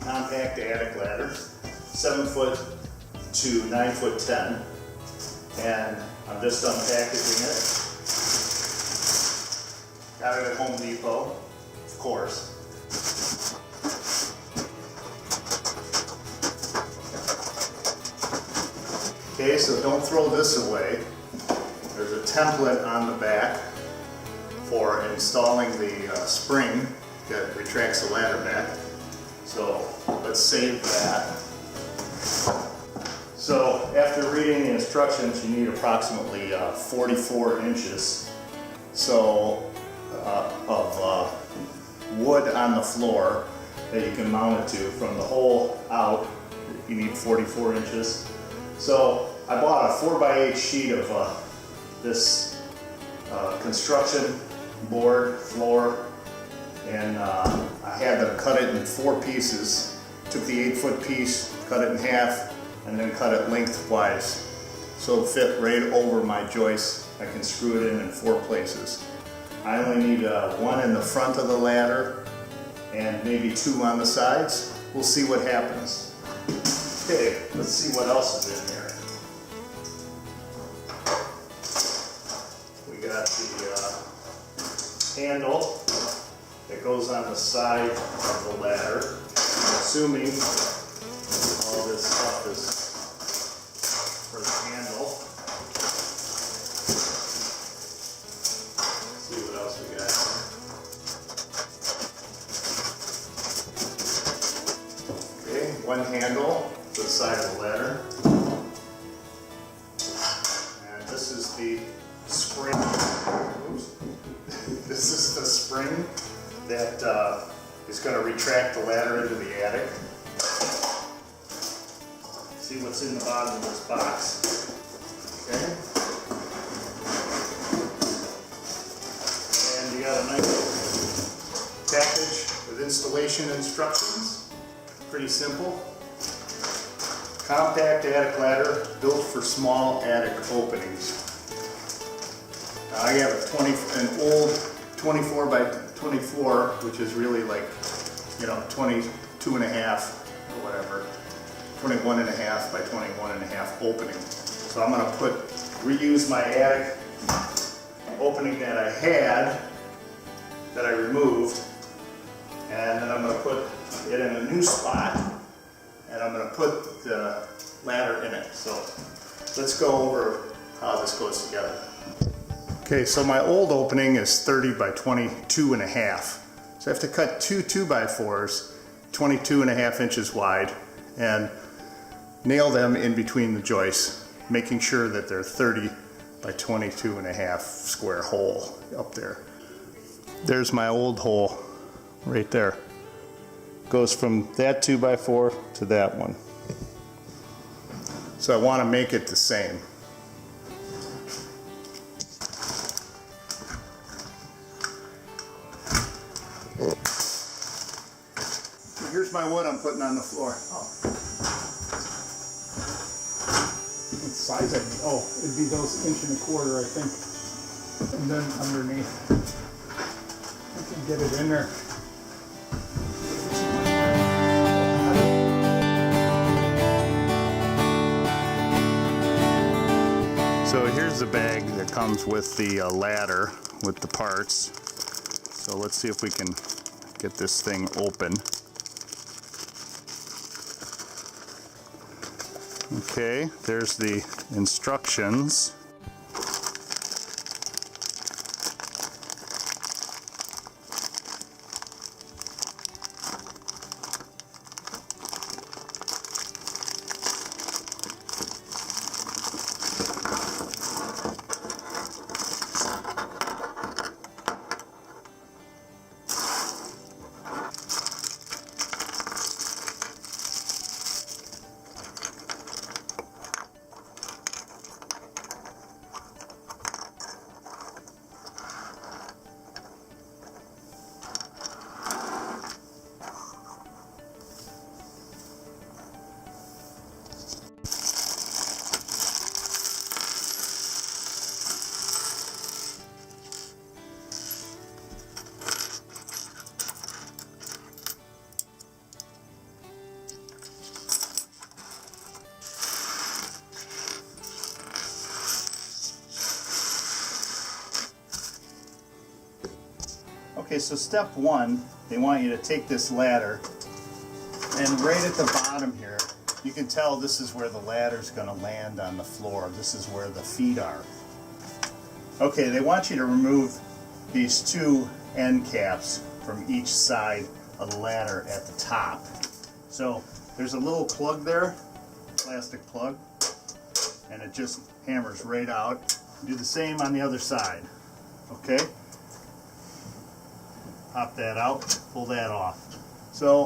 compact attic ladder, 7 foot to 9 foot 10, and I'm just unpackaging it. Got it at Home Depot, of course. Okay, so don't throw this away. There's a template on the back for installing the spring that retracts the ladder back. So let's save that. So after reading the instructions, you need approximately 44 inches of wood on the floor that you can mount it to. From the hole out, you need 44 inches. So I bought a 4x8 sheet of this construction board floor, and I had them cut it in 4 pieces. Took the 8-foot piece, cut it in half, and then cut it lengthwise so it'll fit right over my joist. I can screw it in 4 places. I only need 1 in the front of the ladder and maybe 2 on the sides. We'll see what happens. Okay, let's see what else is in here. We got the handle that goes on the side of the ladder. I'm assuming all this stuff is for the handle. Let's see what else we got here. Okay, 1 handle to the side of the ladder. And this is the spring. Oops. This is the spring that is going to retract the ladder into the attic. See what's in the bottom of this box. Okay. And you got a nice package with installation instructions. Pretty simple. Compact attic ladder built for small attic openings. Now I have an old 24 by 24, which is really like, 22 and a half or whatever, 21 and a half by 21 and a half opening. So I'm going to reuse my attic opening that I had, that I removed, and then I'm going to put it in a new spot, and I'm going to put the ladder in it. So let's go over how this goes together. Okay, so my old opening is 30 by 22 and a half. So I have to cut 2 2x4s, 22 and a half inches wide, and nail them in between the joists, making sure that they're 30 by 22 and a half square hole up there. There's my old hole right there. Goes from that 2x4 to that one. So I want to make it the same. Here's my wood I'm putting on the floor. Oh. What size I need? Oh, it'd be those 1.25 inches, I think. And then underneath. I can get it in there. So here's the bag that comes with the ladder with the parts. So let's see if we can get this thing open. Okay, there's the instructions. Okay, so step one, they want you to take this ladder, and right at the bottom here, you can tell this is where the ladder's going to land on the floor. This is where the feet are. Okay, they want you to remove these two end caps from each side of the ladder at the top. So there's a little plug there, plastic plug, and it just hammers right out. Do the same on the other side. Okay? Pop that out, pull that off. So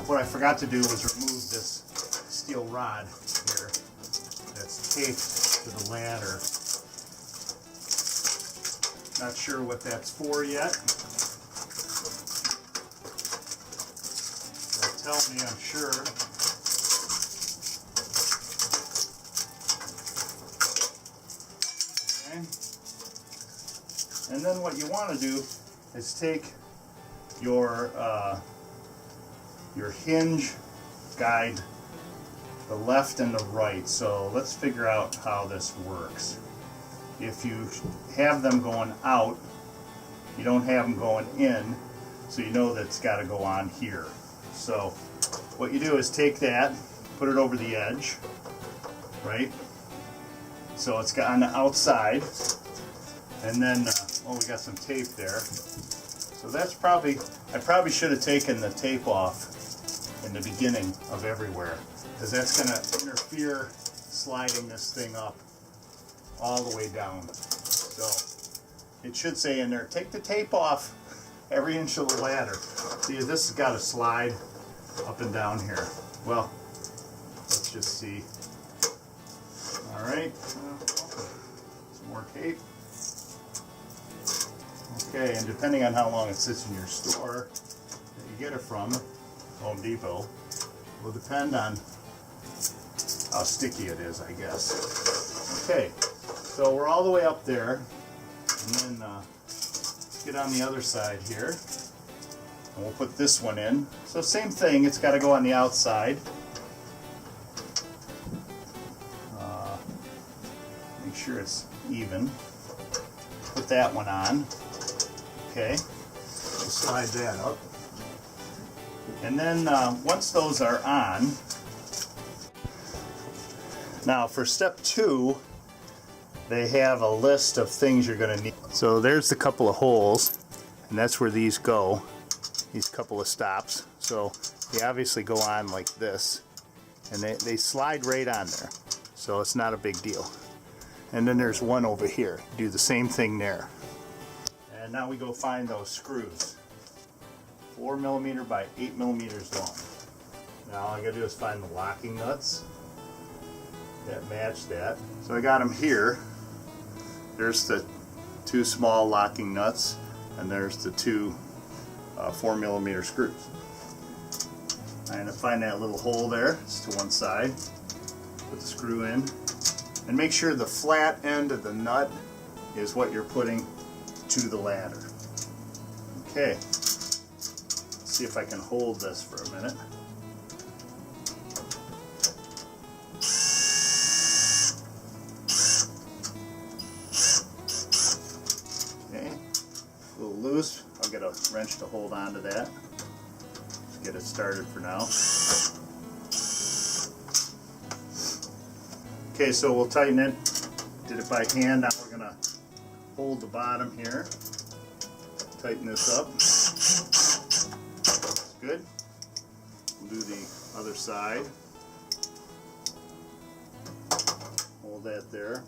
what I forgot to do was remove this steel rod here that's taped to the ladder. Not sure what that's for yet. They'll tell me, I'm sure. Okay. And then what you want to do is take your hinge guide, the left and the right. So let's figure out how this works. If you have them going out, you don't have them going in, so you know that it's got to go on here. So what you do is take that, put it over the edge, right? So it's got on the outside, and then oh, we got some tape there. So that's probably, I probably should have taken the tape off in the beginning of everywhere, because that's going to interfere sliding this thing up all the way down. So it should say in there, take the tape off every inch of the ladder. See, this has got to slide up and down here. Well, let's just see. All right, some more tape. Okay, and depending on how long it sits in your store that you get it from, Home Depot, will depend on how sticky it is, I guess. Okay, so we're all the way up there, and then let's get on the other side here, and we'll put this one in. So same thing, it's got to go on the outside. Make sure it's even. Put that one on. Okay, we'll slide that up. And then once those are on, now for step 2, they have a list of things you're going to need. So there's the couple of holes, and that's where these go, these couple of stops. So they obviously go on like this, and they slide right on there. So it's not a big deal. And then there's one over here. Do the same thing there. And now we go find those screws. 4mm by 8mm long. Now all I gotta do is find the locking nuts that match that. So I got them here. There's the 2 small locking nuts, and there's the 2 4mm screws. I'm gonna find that little hole there. It's to one side. Put the screw in, and make sure the flat end of the nut is what you're putting to the ladder. Okay. See if I can hold this for a minute. Okay, a little loose. I'll get a wrench to hold on to that. Just get it started for now. Okay, so we'll tighten it. Did it by hand. Now we're gonna hold the bottom here. Tighten this up. Good. We'll do the other side. Hold that there.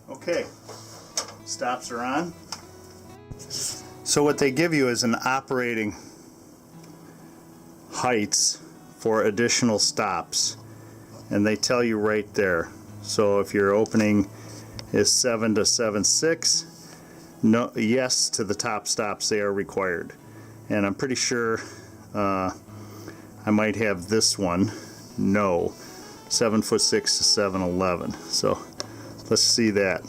Okay, stops are on. So what they give you is an operating heights for additional stops, and they tell you right there. So if your opening is 7 to 7.6, no, yes to the top stops, they are required. And I'm pretty sure I might have this one, no, 7'6" to 7'11". So let's see that.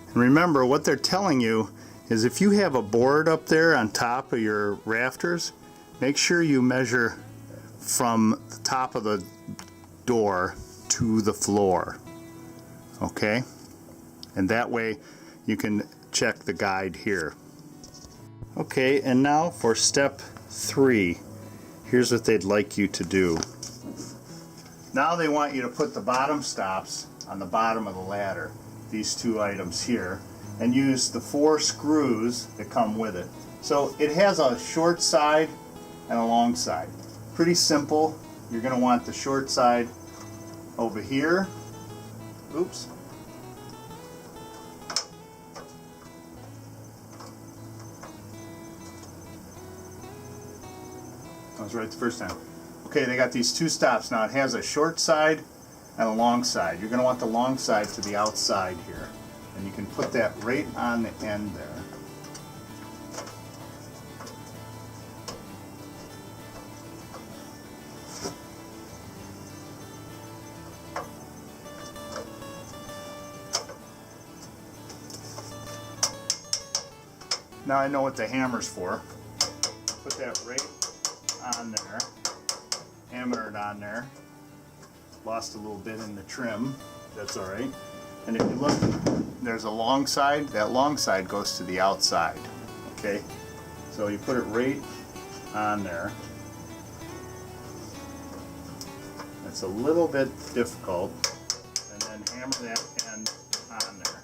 And remember, what they're telling you is if you have a board up there on top of your rafters, make sure you measure from the top of the door to the floor. Okay? And that way you can check the guide here. Okay, and now for step 3. Here's what they'd like you to do. Now they want you to put the bottom stops on the bottom of the ladder, these 2 items here, and use the 4 screws that come with it. So it has a short side and a long side. Pretty simple. You're going to want the short side over here. Oops. I was right the first time. Okay, they got these 2 stops. Now it has a short side and a long side. You're going to want the long side to the outside here. And you can put that right on the end there. Now I know what the hammer's for. Put that right on there. Hammer it on there. Lost a little bit in the trim. That's alright. And if you look, there's a long side. That long side goes to the outside. Okay? So you put it right on there. It's a little bit difficult. And then hammer that end on there.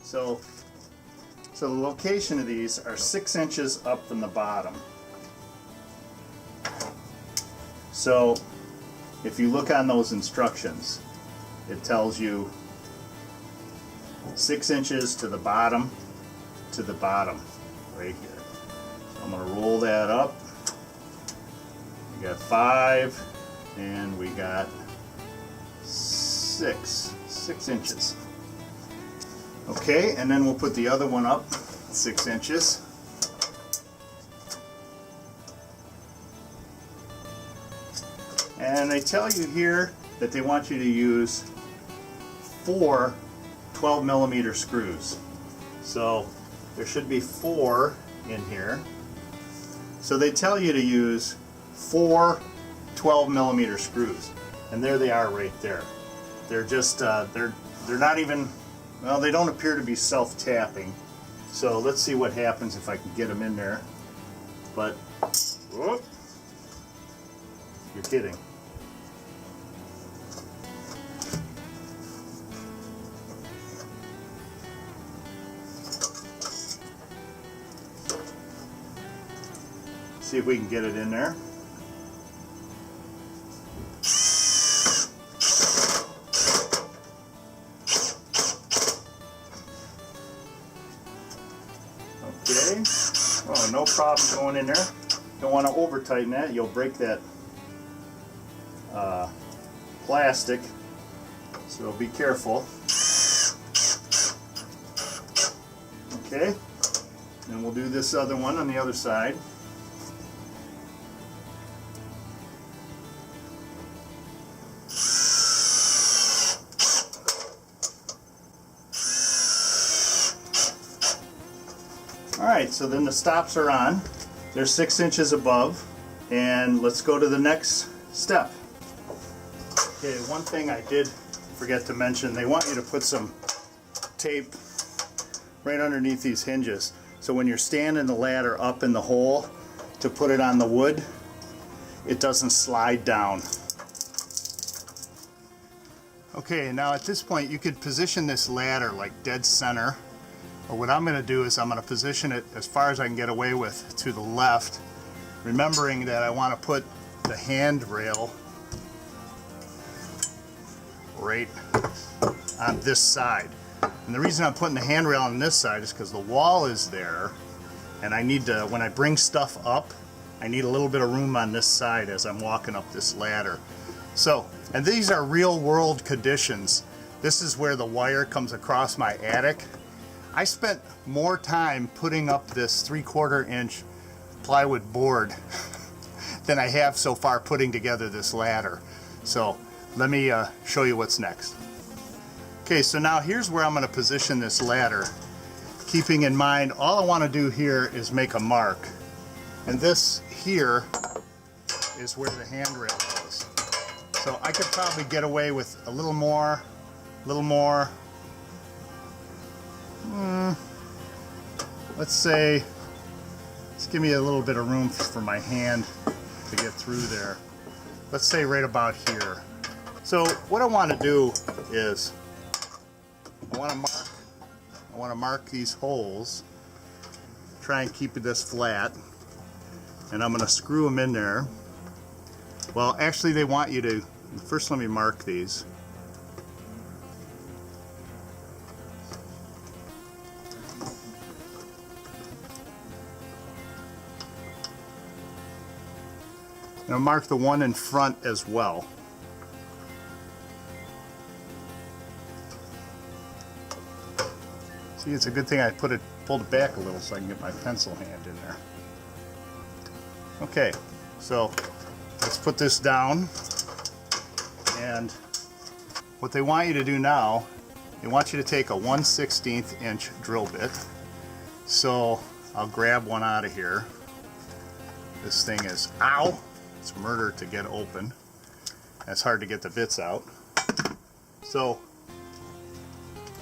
So the location of these are 6 inches up from the bottom. So if you look on those instructions, it tells you 6 inches to the bottom, right here. So I'm going to roll that up. We got 5 and we got 6 inches. Okay, and then we'll put the other one up 6 inches. And they tell you here that they want you to use 4 12mm screws. So there should be 4 in here. So they tell you to use 4 12mm screws. And there they are right there. They're just, they're not even, well, they don't appear to be self-tapping. So let's see what happens if I can get them in there. But, whoop, you're kidding. See if we can get it in there. Okay. Oh, no problem going in there. Don't want to over tighten that. You'll break that plastic. So be careful. Okay. And we'll do this other one on the other side. Alright, so then the stops are on. They're 6 inches above. And let's go to the next step. Okay, one thing I did forget to mention, they want you to put some tape right underneath these hinges. So when you're standing the ladder up in the hole to put it on the wood, it doesn't slide down. Okay, now at this point you could position this ladder like dead center. Or what I'm going to do is I'm going to position it as far as I can get away with to the left, remembering that I want to put the handrail right on this side. And the reason I'm putting the handrail on this side is because the wall is there, and I need to, when I bring stuff up, I need a little bit of room on this side as I'm walking up this ladder. So, and these are real world conditions. This is where the wire comes across my attic. I spent more time putting up this 3/4 inch plywood board than I have so far putting together this ladder. So let me show you what's next. Okay, so now here's where I'm going to position this ladder, keeping in mind all I want to do here is make a mark. And this here is where the handrail goes. So I could probably get away with a little more, let's say, let's give me a little bit of room for my hand to get through there. Let's say right about here. So what I want to do is I want to mark these holes, try and keep this flat, and I'm going to screw them in there. Well, actually they want you to, first let me mark these. And I'll mark the one in front as well. See, it's a good thing I pulled it back a little so I can get my pencil hand in there. Okay, so let's put this down. And what they want you to do now, they want you to take a 1/16 inch drill bit. So I'll grab one out of here. This thing is, ow, it's murder to get open. It's hard to get the bits out. So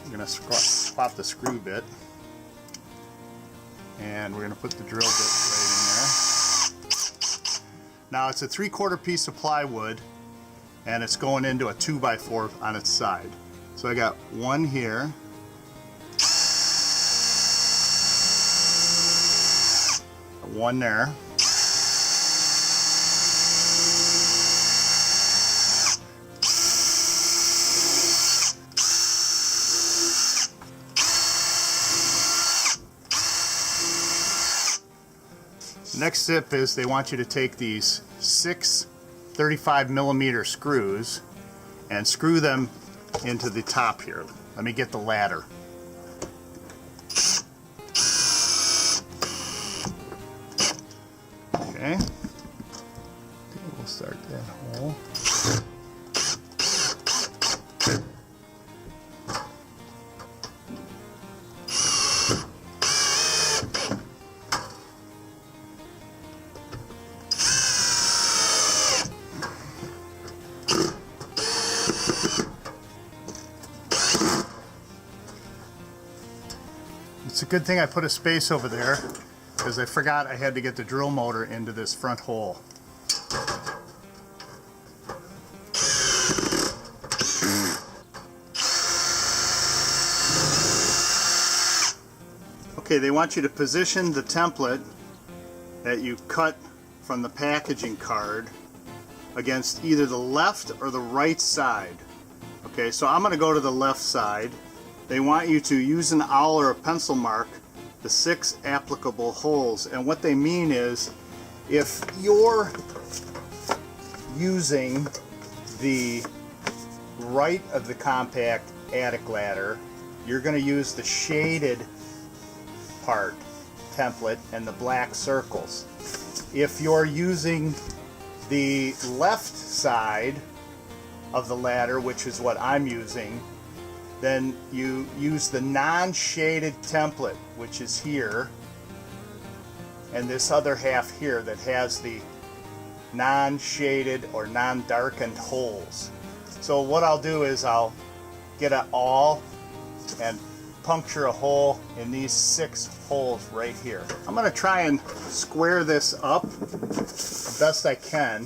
I'm going to swap the screw bit, and we're going to put the drill bit right in there. Now it's a 3/4 piece of plywood, and it's going into a 2x4 on its side. So I got one here, one there, next step is they want you to take these 6 35mm screws and screw them into the top here. Let me get the ladder. Okay. We'll start that hole. It's a good thing I put a space over there, because I forgot I had to get the drill motor into this front hole. Okay, they want you to position the template that you cut from the packaging card against either the left or the right side. Okay, so I'm going to go to the left side. They want you to use an owl or a pencil mark the 6 applicable holes, and what they mean is if you're using the right of the compact attic ladder, you're going to use the shaded part template and the black circles. If you're using the left side of the ladder, which is what I'm using, then you use the non-shaded template, which is here, and this other half here that has the non-shaded or non-darkened holes. So what I'll do is I'll get an awl and puncture a hole in these 6 holes right here. I'm going to try and square this up the best I can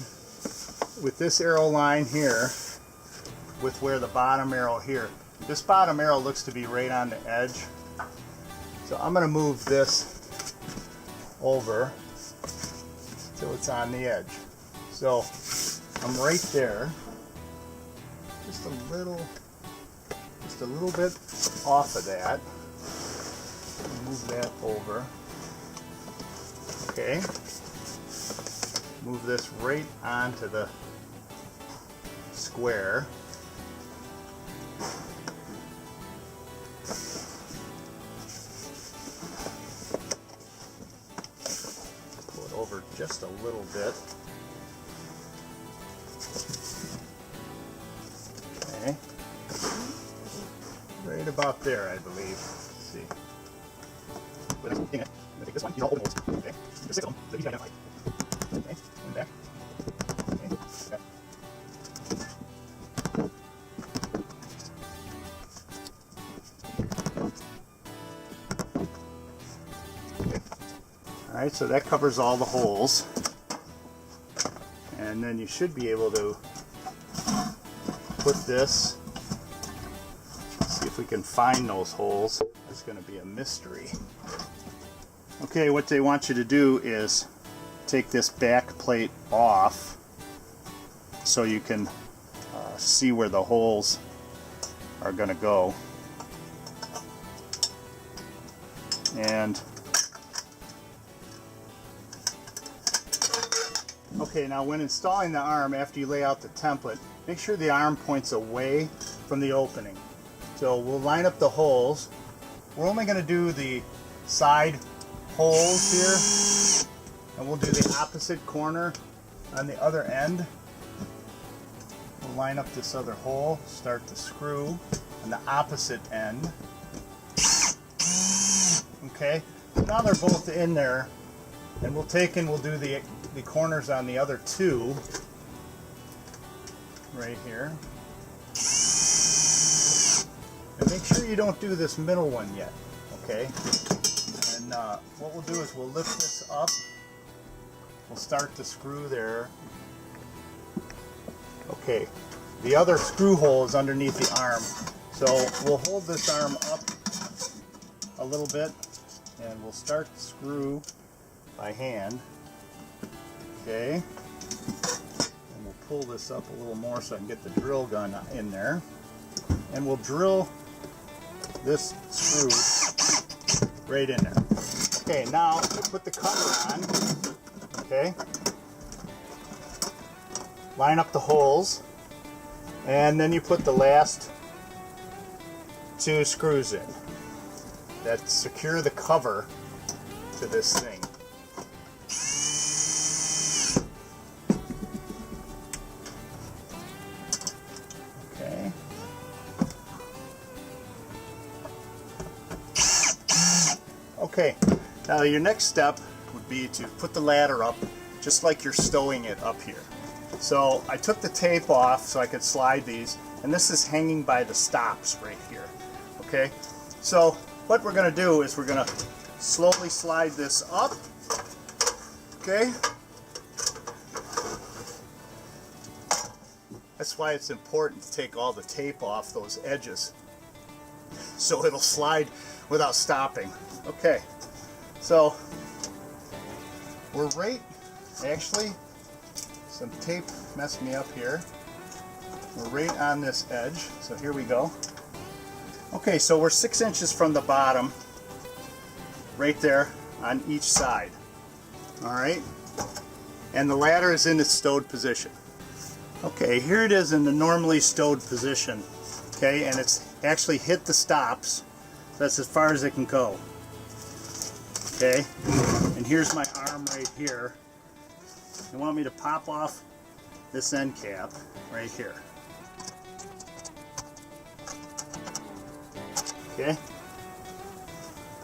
with this arrow line here with where the bottom arrow here. This bottom arrow looks to be right on the edge. So I'm going to move this over till it's on the edge. So I'm right there. Just a little bit off of that. Move that over. Okay. Move this right onto the square. Pull it over just a little bit. Okay. Right about there, I believe. Let's see. But I'm going to take this one. These are all open holes. Okay. There's 6 of them. So easy to identify. Okay. And back. Okay. Back. Alright, so that covers all the holes. And then you should be able to put this, see if we can find those holes. It's going to be a mystery. Okay, what they want you to do is take this back plate off so you can see where the holes are going to go. And okay, now when installing the arm, after you lay out the template, make sure the arm points away from the opening. So we'll line up the holes. We're only going to do the side holes here, and we'll do the opposite corner on the other end. We'll line up this other hole, start the screw on the opposite end. Okay, so now they're both in there, and we'll do the corners on the other two right here. And make sure you don't do this middle one yet, okay? And what we'll do is we'll lift this up. We'll start the screw there. Okay, the other screw hole is underneath the arm. So we'll hold this arm up a little bit and we'll start the screw by hand. Okay, and we'll pull this up a little more so I can get the drill gun in there. And we'll drill this screw right in there. Okay, now we'll put the cover on. Okay, line up the holes, and then you put the last two screws in that secure the cover to this thing. Okay. Okay, now your next step would be to put the ladder up just like you're stowing it up here. So I took the tape off so I could slide these, and this is hanging by the stops right here. Okay, so what we're going to do is we're going to slowly slide this up. Okay, that's why it's important to take all the tape off those edges so it'll slide without stopping. Okay, so we're right, actually some tape messed me up here. We're right on this edge, so here we go. Okay, so we're 6 inches from the bottom, right there on each side. Alright, and the ladder is in its stowed position. Okay, here it is in the normally stowed position. Okay, and it's actually hit the stops. That's as far as it can go. Okay, and here's my arm right here. You want me to pop off this end cap right here. Okay,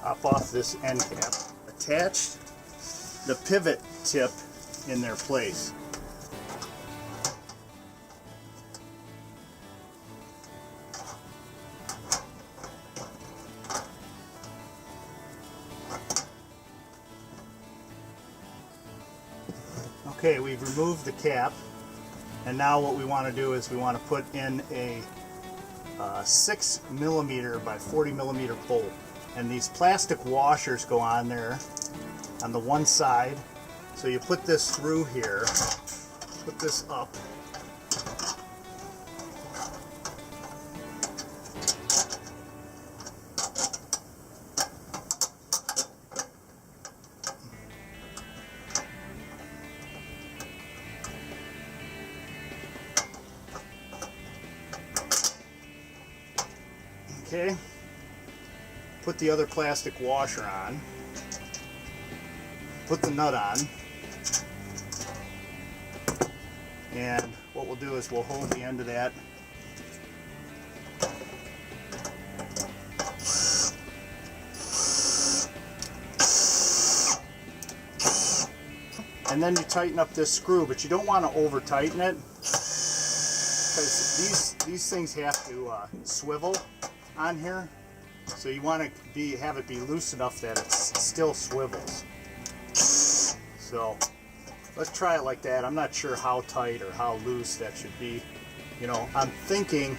pop off this end cap. Attach the pivot tip in their place. Okay, we've removed the cap, and now what we want to do is we want to put in a 6mm by 40mm bolt, and these plastic washers go on there on the one side. So you put this through here, put this up, okay, put the other plastic washer on, put the nut on, and what we'll do is we'll hold the end of that and then you tighten up this screw, but you don't want to over tighten it because these things have to swivel on here, so you want to have it be loose enough that it still swivels. So let's try it like that. I'm not sure how tight or how loose that should be. You know, I'm thinking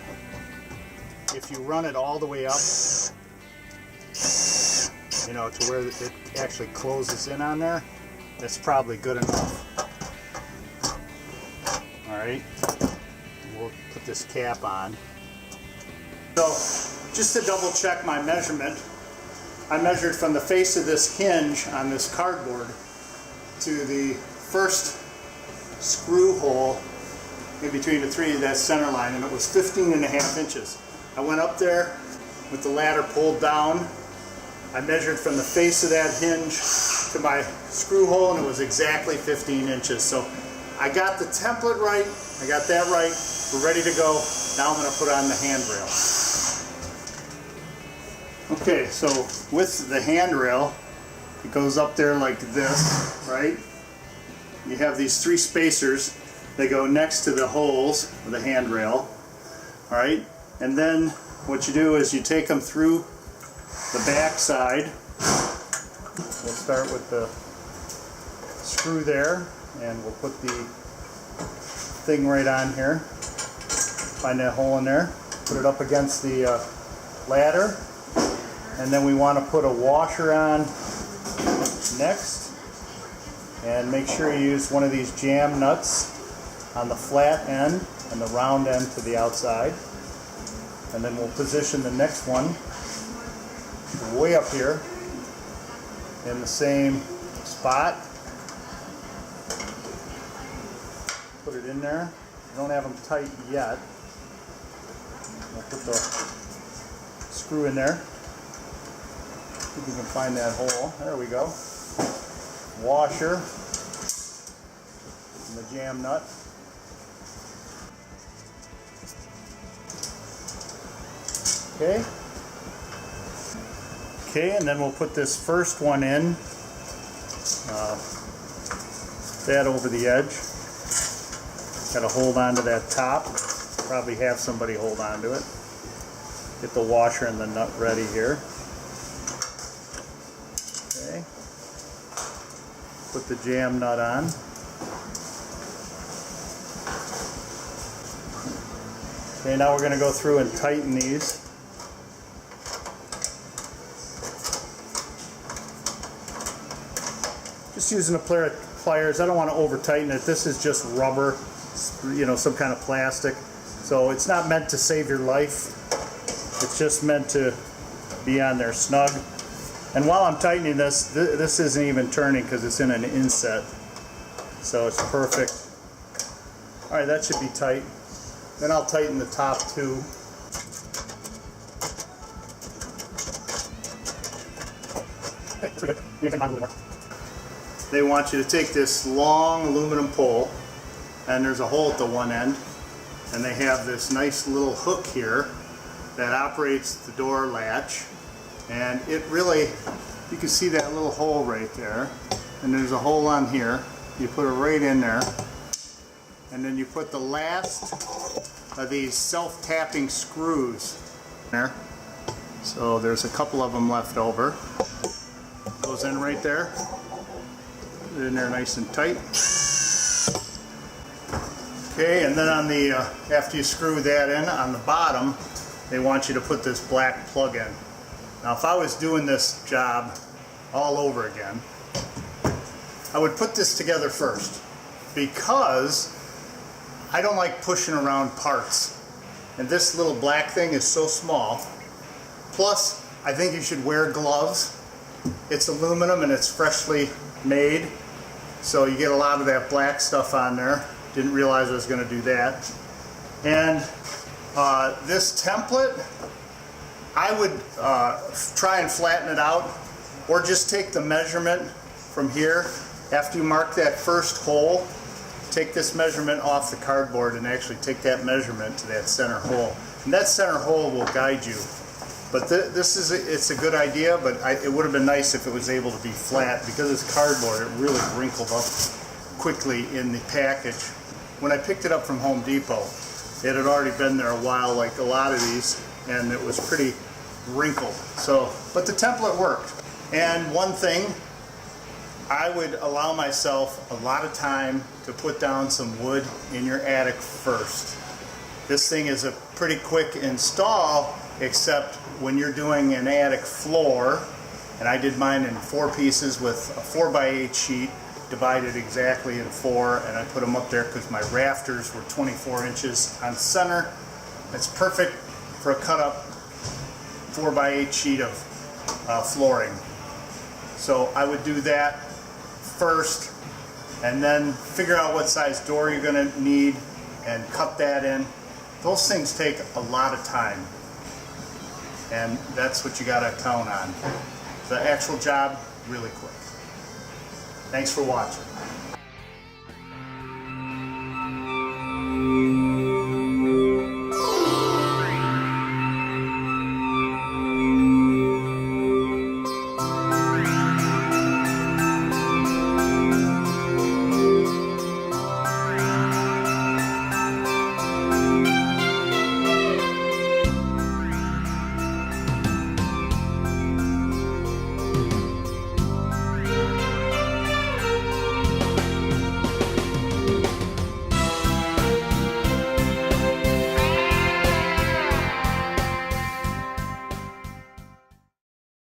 if you run it all the way up, you know, to where it actually closes in on there, that's probably good enough. All right, we'll put this cap on. So just to double check my measurement, I measured from the face of this hinge on this cardboard to the first screw hole in between the three of that center line, and it was 15.5 inches. I went up there with the ladder pulled down. I measured from the face of that hinge to my screw hole, and it was exactly 15 inches. So I got the template right, I got that right, we're ready to go. Now I'm going to put on the handrail. Okay, so with the handrail, it goes up there like this, right? You have these 3 spacers that go next to the holes of the handrail, all right? And then what you do is you take them through the back side. We'll start with the screw there, and we'll put the thing right on here. Find that hole in there, put it up against the ladder, and then we want to put a washer on next, and make sure you use one of these jam nuts on the flat end and the round end to the outside. And then we'll position the next one way up here in the same spot. Put it in there. We don't have them tight yet. We'll put the screw in there. See if we can find that hole. There we go. Washer and the jam nut. Okay. Okay, and then we'll put this first one in. That over the edge. Got to hold on to that top. Probably have somebody hold on to it. Get the washer and the nut ready here. Okay. Put the jam nut on. Okay, now we're going to go through and tighten these. Just using a pair of pliers. I don't want to over tighten it. This is just rubber, you know, some kind of plastic. So it's not meant to save your life. It's just meant to be on there snug. And while I'm tightening this, this isn't even turning because it's in an inset. So it's perfect. All right, that should be tight. Then I'll tighten the top too. They want you to take this long aluminum pole, and there's a hole at the one end, and they have this nice little hook here that operates the door latch, and it really, you can see that little hole right there, and there's a hole on here. You put it right in there, and then you put the last of these self-tapping screws there. So there's a couple of them left over. Goes in right there. Put it in there nice and tight. Okay, and then on the after you screw that in, on the bottom, they want you to put this black plug in. Now, if I was doing this job all over again, I would put this together first, because I don't like pushing around parts. And this little black thing is so small. Plus, I think you should wear gloves. It's aluminum and it's freshly made, so you get a lot of that black stuff on there. Didn't realize I was going to do that. And this template, I would try and flatten it out, or just take the measurement from here. After you mark that first hole, take this measurement off the cardboard and actually take that measurement to that center hole. And that center hole will guide you. But it's a good idea, but it would have been nice if it was able to be flat. Because it's cardboard, it really wrinkled up quickly in the package. When I picked it up from Home Depot, it had already been there a while, like a lot of these, and it was pretty wrinkled. So, but the template worked. And one thing, I would allow myself a lot of time to put down some wood in your attic first. This thing is a pretty quick install, except when you're doing an attic floor, and I did mine in 4 pieces with a 4x8 sheet, divided exactly in 4, and I put them up there because my rafters were 24 inches on center. It's perfect for a cut up 4x8 sheet of flooring. So I would do that first, and then figure out what size door you're going to need and cut that in. Those things take a lot of time, and that's what you got to count on. The actual job, really quick. Thanks for watching.